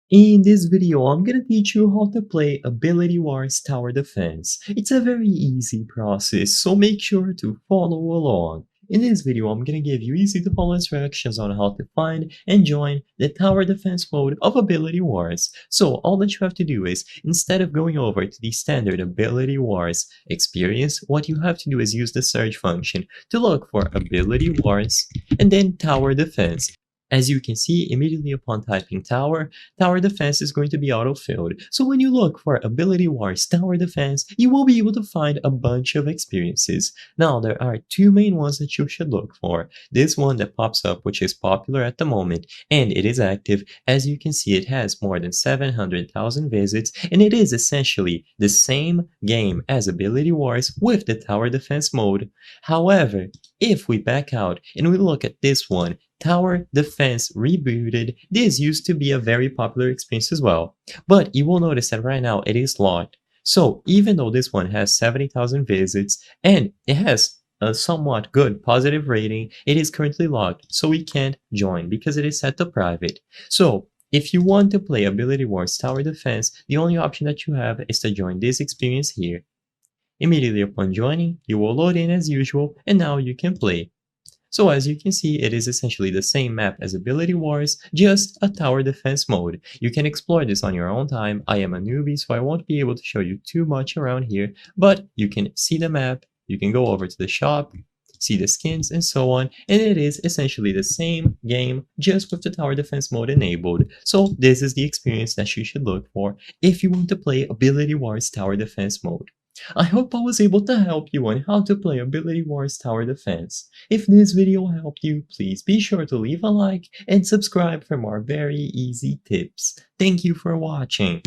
In this video, I'm gonna teach you how to play Ability Wars Tower Defense. It's a very easy process, so make sure to follow along. In this video, I'm gonna give you easy to follow instructions on how to find and join the Tower Defense mode of Ability Wars. So all that you have to do is, instead of going over to the standard Ability Wars experience, what you have to do is use the search function to look for Ability Wars and then Tower Defense. As you can see, immediately upon typing tower defense is going to be auto-filled. So when you look for Ability Wars Tower Defense, you will be able to find a bunch of experiences. Now, there are two main ones that you should look for. This one that pops up, which is popular at the moment, and it is active. As you can see, it has more than 700,000 visits, and it is essentially the same game as Ability Wars with the Tower Defense mode. However, if we back out and we look at this one, Tower Defense Rebooted, this used to be a very popular experience as well, but you will notice that right now it is locked. So even though this one has 70,000 visits and it has a somewhat good positive rating, it is currently locked, so we can't join because it is set to private. So if you want to play Ability Wars Tower Defense, the only option that you have is to join this experience here. Immediately upon joining, you will load in as usual, and now you can play. So as you can see, it is essentially the same map as Ability Wars, just a tower defense mode. You can explore this on your own time. I am a newbie, so I won't be able to show you too much around here, but you can see the map, you can go over to the shop, see the skins, and so on, and it is essentially the same game, just with the tower defense mode enabled. So this is the experience that you should look for if you want to play Ability Wars Tower Defense mode. I hope I was able to help you on how to play Ability Wars Tower Defense. If this video helped you, please be sure to leave a like and subscribe for more very easy tips. Thank you for watching.